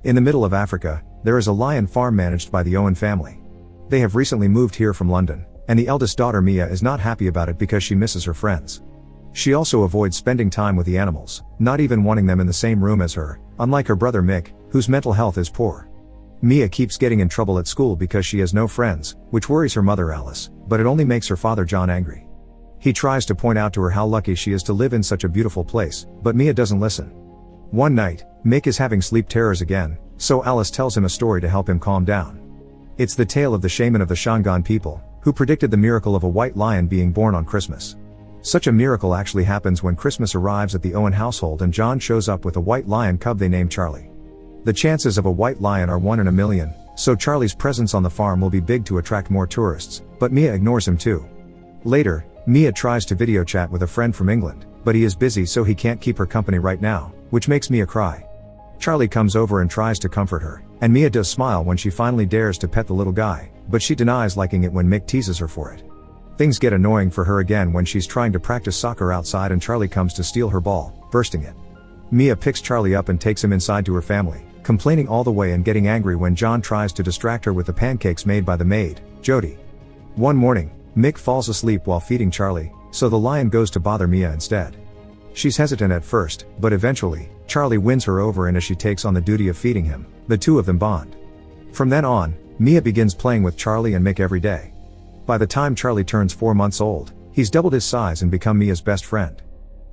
In the middle of Africa, there is a lion farm managed by the Owen family. They have recently moved here from London, and the eldest daughter Mia is not happy about it because she misses her friends. She also avoids spending time with the animals, not even wanting them in the same room as her, unlike her brother Mick, whose mental health is poor. Mia keeps getting in trouble at school because she has no friends, which worries her mother Alice, but it only makes her father John angry. He tries to point out to her how lucky she is to live in such a beautiful place, but Mia doesn't listen. One night, Mick is having sleep terrors again, so Alice tells him a story to help him calm down. It's the tale of the shaman of the Shangaan people, who predicted the miracle of a white lion being born on Christmas. Such a miracle actually happens when Christmas arrives at the Owen household and John shows up with a white lion cub they name Charlie. The chances of a white lion are 1 in a million, so Charlie's presence on the farm will be big to attract more tourists, but Mia ignores him too. Later, Mia tries to video chat with a friend from England, but he is busy so he can't keep her company right now, which makes Mia cry. Charlie comes over and tries to comfort her, and Mia does smile when she finally dares to pet the little guy, but she denies liking it when Mick teases her for it. Things get annoying for her again when she's trying to practice soccer outside and Charlie comes to steal her ball, bursting it. Mia picks Charlie up and takes him inside to her family, complaining all the way and getting angry when John tries to distract her with the pancakes made by the maid, Jody. One morning, Mick falls asleep while feeding Charlie, so the lion goes to bother Mia instead. She's hesitant at first, but eventually, Charlie wins her over and as she takes on the duty of feeding him, the two of them bond. From then on, Mia begins playing with Charlie and Mick every day. By the time Charlie turns 4 months old, he's doubled his size and become Mia's best friend.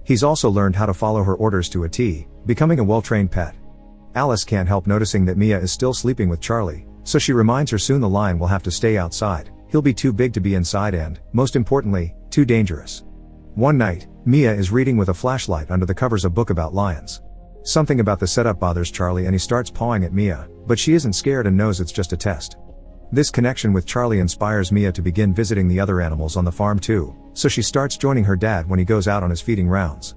He's also learned how to follow her orders to a T, becoming a well-trained pet. Alice can't help noticing that Mia is still sleeping with Charlie, so she reminds her soon the lion will have to stay outside, he'll be too big to be inside and, most importantly, too dangerous. One night, Mia is reading with a flashlight under the covers a book about lions. Something about the setup bothers Charlie and he starts pawing at Mia, but she isn't scared and knows it's just a test. This connection with Charlie inspires Mia to begin visiting the other animals on the farm too, so she starts joining her dad when he goes out on his feeding rounds.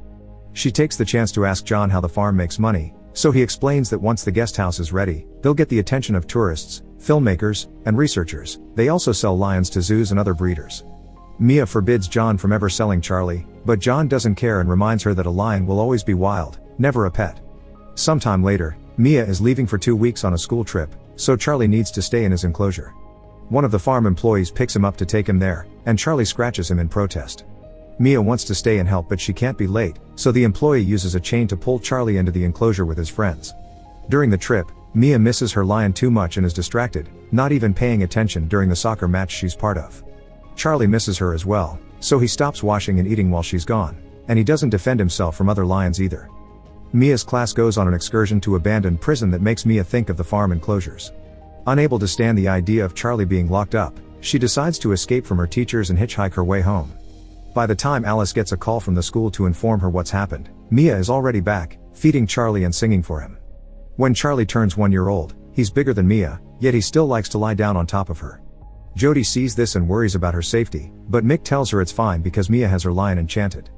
She takes the chance to ask John how the farm makes money, so he explains that once the guest house is ready, they'll get the attention of tourists, filmmakers, and researchers. They also sell lions to zoos and other breeders. Mia forbids John from ever selling Charlie, but John doesn't care and reminds her that a lion will always be wild, never a pet. Sometime later, Mia is leaving for 2 weeks on a school trip, so Charlie needs to stay in his enclosure. One of the farm employees picks him up to take him there, and Charlie scratches him in protest. Mia wants to stay and help but she can't be late, so the employee uses a chain to pull Charlie into the enclosure with his friends. During the trip, Mia misses her lion too much and is distracted, not even paying attention during the soccer match she's part of. Charlie misses her as well, so he stops washing and eating while she's gone, and he doesn't defend himself from other lions either. Mia's class goes on an excursion to abandoned prison that makes Mia think of the farm enclosures. Unable to stand the idea of Charlie being locked up, she decides to escape from her teachers and hitchhike her way home. By the time Alice gets a call from the school to inform her what's happened, Mia is already back, feeding Charlie and singing for him. When Charlie turns 1 year old, he's bigger than Mia, yet he still likes to lie down on top of her. Jody sees this and worries about her safety, but Mick tells her it's fine because Mia has her lion enchanted.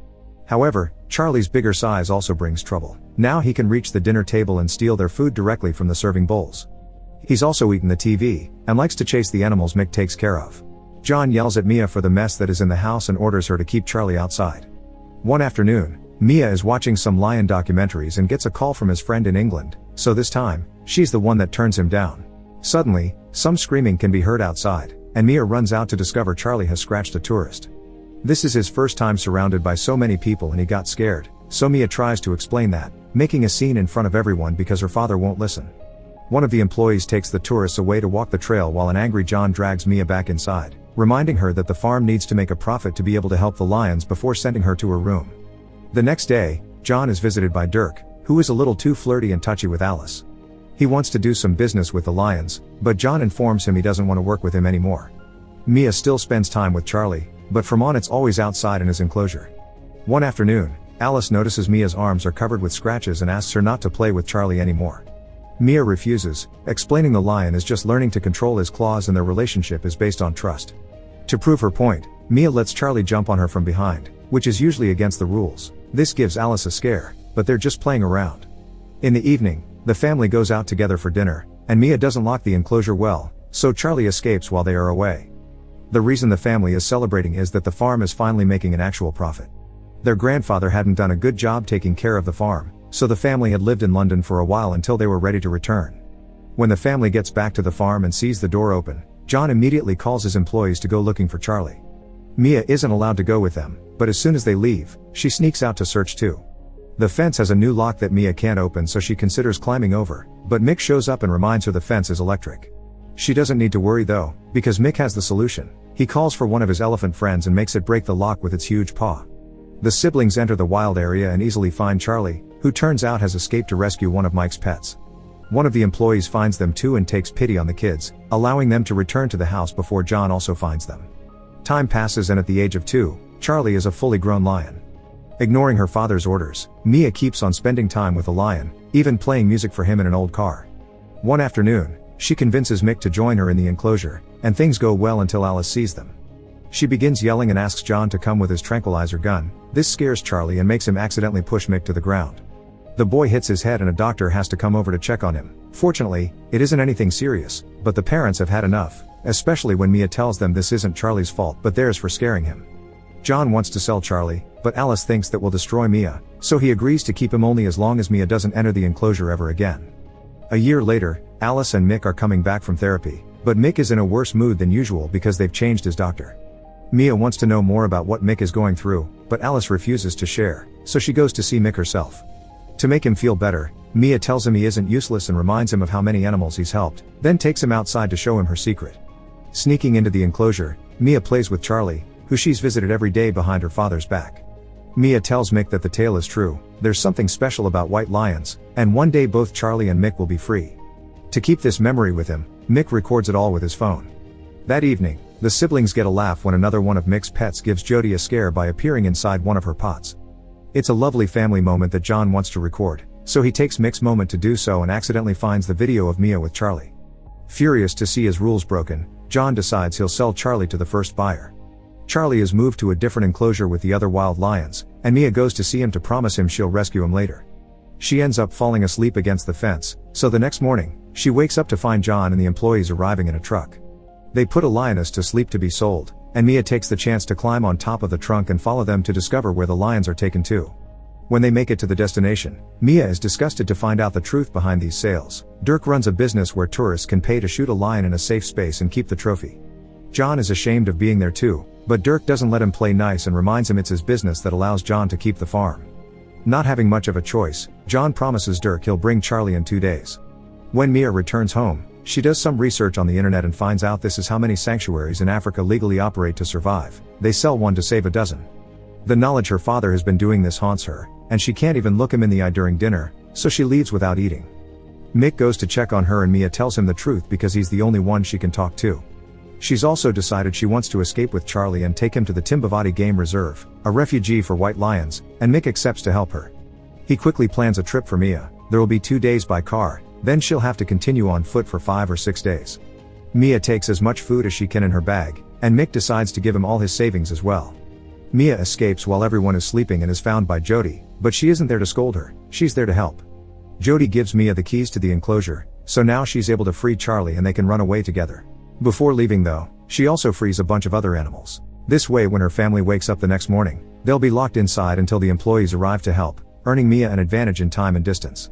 However, Charlie's bigger size also brings trouble. Now he can reach the dinner table and steal their food directly from the serving bowls. He's also eaten the TV, and likes to chase the animals Mick takes care of. John yells at Mia for the mess that is in the house and orders her to keep Charlie outside. One afternoon, Mia is watching some lion documentaries and gets a call from his friend in England, so this time, she's the one that turns him down. Suddenly, some screaming can be heard outside, and Mia runs out to discover Charlie has scratched a tourist. This is his first time surrounded by so many people and he got scared, so Mia tries to explain that, making a scene in front of everyone because her father won't listen. One of the employees takes the tourists away to walk the trail while an angry John drags Mia back inside, reminding her that the farm needs to make a profit to be able to help the lions before sending her to her room. The next day, John is visited by Dirk, who is a little too flirty and touchy with Alice. He wants to do some business with the lions, but John informs him he doesn't want to work with him anymore. Mia still spends time with Charlie, but from on it's always outside in his enclosure. One afternoon, Alice notices Mia's arms are covered with scratches and asks her not to play with Charlie anymore. Mia refuses, explaining the lion is just learning to control his claws and their relationship is based on trust. To prove her point, Mia lets Charlie jump on her from behind, which is usually against the rules. This gives Alice a scare, but they're just playing around. In the evening, the family goes out together for dinner, and Mia doesn't lock the enclosure well, so Charlie escapes while they are away. The reason the family is celebrating is that the farm is finally making an actual profit. Their grandfather hadn't done a good job taking care of the farm, so the family had lived in London for a while until they were ready to return. When the family gets back to the farm and sees the door open, John immediately calls his employees to go looking for Charlie. Mia isn't allowed to go with them, but as soon as they leave, she sneaks out to search too. The fence has a new lock that Mia can't open, so she considers climbing over, but Mick shows up and reminds her the fence is electric. She doesn't need to worry though, because Mick has the solution. He calls for one of his elephant friends and makes it break the lock with its huge paw. The siblings enter the wild area and easily find Charlie, who turns out has escaped to rescue one of Mike's pets. One of the employees finds them too and takes pity on the kids, allowing them to return to the house before John also finds them. Time passes and at the age of 2, Charlie is a fully grown lion. Ignoring her father's orders, Mia keeps on spending time with the lion, even playing music for him in an old car. One afternoon, she convinces Mick to join her in the enclosure, and things go well until Alice sees them. She begins yelling and asks John to come with his tranquilizer gun. This scares Charlie and makes him accidentally push Mick to the ground. The boy hits his head and a doctor has to come over to check on him. Fortunately, it isn't anything serious, but the parents have had enough, especially when Mia tells them this isn't Charlie's fault but theirs for scaring him. John wants to sell Charlie, but Alice thinks that will destroy Mia, so he agrees to keep him only as long as Mia doesn't enter the enclosure ever again. A year later, Alice and Mick are coming back from therapy, but Mick is in a worse mood than usual because they've changed his doctor. Mia wants to know more about what Mick is going through, but Alice refuses to share, so she goes to see Mick herself. To make him feel better, Mia tells him he isn't useless and reminds him of how many animals he's helped, then takes him outside to show him her secret. Sneaking into the enclosure, Mia plays with Charlie, who she's visited every day behind her father's back. Mia tells Mick that the tale is true, there's something special about white lions, and one day both Charlie and Mick will be free. To keep this memory with him, Mick records it all with his phone. That evening, the siblings get a laugh when another one of Mick's pets gives Jody a scare by appearing inside one of her pots. It's a lovely family moment that John wants to record, so he takes Mick's moment to do so and accidentally finds the video of Mia with Charlie. Furious to see his rules broken, John decides he'll sell Charlie to the first buyer. Charlie is moved to a different enclosure with the other wild lions, and Mia goes to see him to promise him she'll rescue him later. She ends up falling asleep against the fence, so the next morning, she wakes up to find John and the employees arriving in a truck. They put a lioness to sleep to be sold, and Mia takes the chance to climb on top of the trunk and follow them to discover where the lions are taken to. When they make it to the destination, Mia is disgusted to find out the truth behind these sales. Dirk runs a business where tourists can pay to shoot a lion in a safe space and keep the trophy. John is ashamed of being there too, but Dirk doesn't let him play nice and reminds him it's his business that allows John to keep the farm. Not having much of a choice, John promises Dirk he'll bring Charlie in 2 days. When Mia returns home, she does some research on the internet and finds out this is how many sanctuaries in Africa legally operate to survive. They sell one to save a dozen. The knowledge her father has been doing this haunts her, and she can't even look him in the eye during dinner, so she leaves without eating. Mick goes to check on her and Mia tells him the truth because he's the only one she can talk to. She's also decided she wants to escape with Charlie and take him to the Timbavati Game Reserve, a refugee for white lions, and Mick accepts to help her. He quickly plans a trip for Mia. There will be 2 days by car, then she'll have to continue on foot for 5 or 6 days. Mia takes as much food as she can in her bag, and Mick decides to give him all his savings as well. Mia escapes while everyone is sleeping and is found by Jody, but she isn't there to scold her, she's there to help. Jody gives Mia the keys to the enclosure, so now she's able to free Charlie and they can run away together. Before leaving though, she also frees a bunch of other animals. This way when her family wakes up the next morning, they'll be locked inside until the employees arrive to help, earning Mia an advantage in time and distance.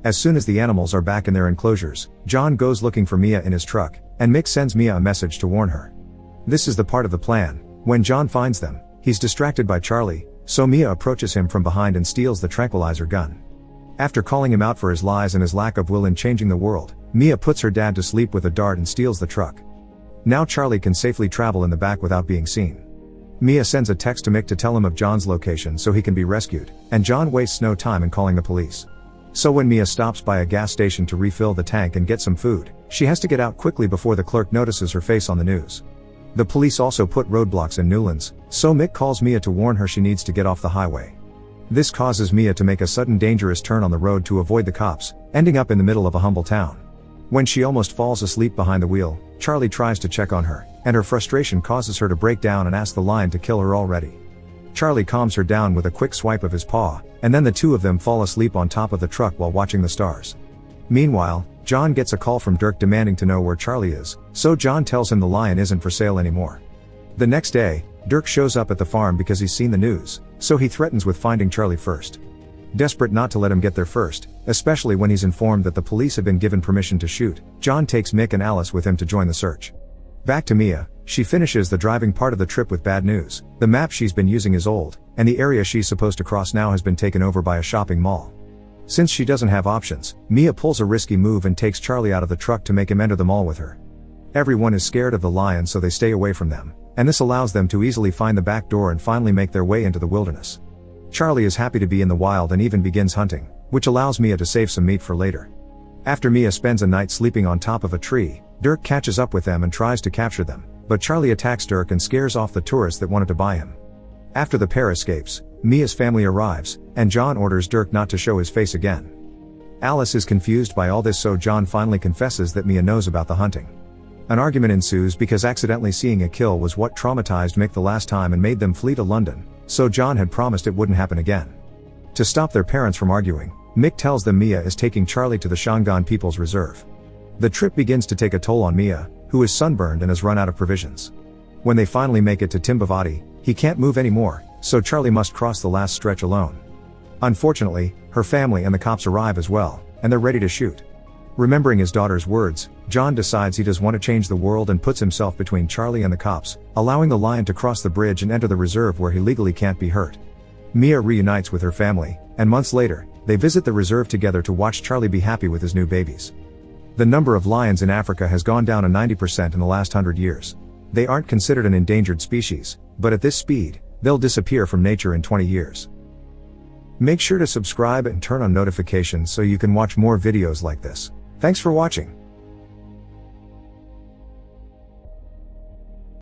As soon as the animals are back in their enclosures, John goes looking for Mia in his truck, and Mick sends Mia a message to warn her. This is the part of the plan. When John finds them, he's distracted by Charlie, so Mia approaches him from behind and steals the tranquilizer gun. After calling him out for his lies and his lack of will in changing the world, Mia puts her dad to sleep with a dart and steals the truck. Now Charlie can safely travel in the back without being seen. Mia sends a text to Mick to tell him of John's location so he can be rescued, and John wastes no time in calling the police. So when Mia stops by a gas station to refill the tank and get some food, she has to get out quickly before the clerk notices her face on the news. The police also put roadblocks in Newlands, so Mick calls Mia to warn her she needs to get off the highway. This causes Mia to make a sudden dangerous turn on the road to avoid the cops, ending up in the middle of a humble town. When she almost falls asleep behind the wheel, Charlie tries to check on her, and her frustration causes her to break down and ask the lion to kill her already. Charlie calms her down with a quick swipe of his paw, and then the two of them fall asleep on top of the truck while watching the stars. Meanwhile, John gets a call from Dirk demanding to know where Charlie is, so John tells him the lion isn't for sale anymore. The next day, Dirk shows up at the farm because he's seen the news, so he threatens with finding Charlie first. Desperate not to let him get there first, especially when he's informed that the police have been given permission to shoot, John takes Mick and Alice with him to join the search. Back to Mia, she finishes the driving part of the trip with bad news. The map she's been using is old, and the area she's supposed to cross now has been taken over by a shopping mall. Since she doesn't have options, Mia pulls a risky move and takes Charlie out of the truck to make him enter the mall with her. Everyone is scared of the lions, so they stay away from them, and this allows them to easily find the back door and finally make their way into the wilderness. Charlie is happy to be in the wild and even begins hunting, which allows Mia to save some meat for later. After Mia spends a night sleeping on top of a tree, Dirk catches up with them and tries to capture them, but Charlie attacks Dirk and scares off the tourists that wanted to buy him. After the pair escapes, Mia's family arrives, and John orders Dirk not to show his face again. Alice is confused by all this, so John finally confesses that Mia knows about the hunting. An argument ensues because accidentally seeing a kill was what traumatized Mick the last time and made them flee to London, so John had promised it wouldn't happen again. To stop their parents from arguing, Mick tells them Mia is taking Charlie to the Shangaan People's Reserve. The trip begins to take a toll on Mia, who is sunburned and has run out of provisions. When they finally make it to Timbavati, he can't move anymore, so Charlie must cross the last stretch alone. Unfortunately, her family and the cops arrive as well, and they're ready to shoot. Remembering his daughter's words, John decides he does want to change the world and puts himself between Charlie and the cops, allowing the lion to cross the bridge and enter the reserve where he legally can't be hurt. Mia reunites with her family, and months later, they visit the reserve together to watch Charlie be happy with his new babies. The number of lions in Africa has gone down to 90% in the last 100 years. They aren't considered an endangered species, but at this speed, they'll disappear from nature in 20 years. Make sure to subscribe and turn on notifications so you can watch more videos like this. Thanks for watching.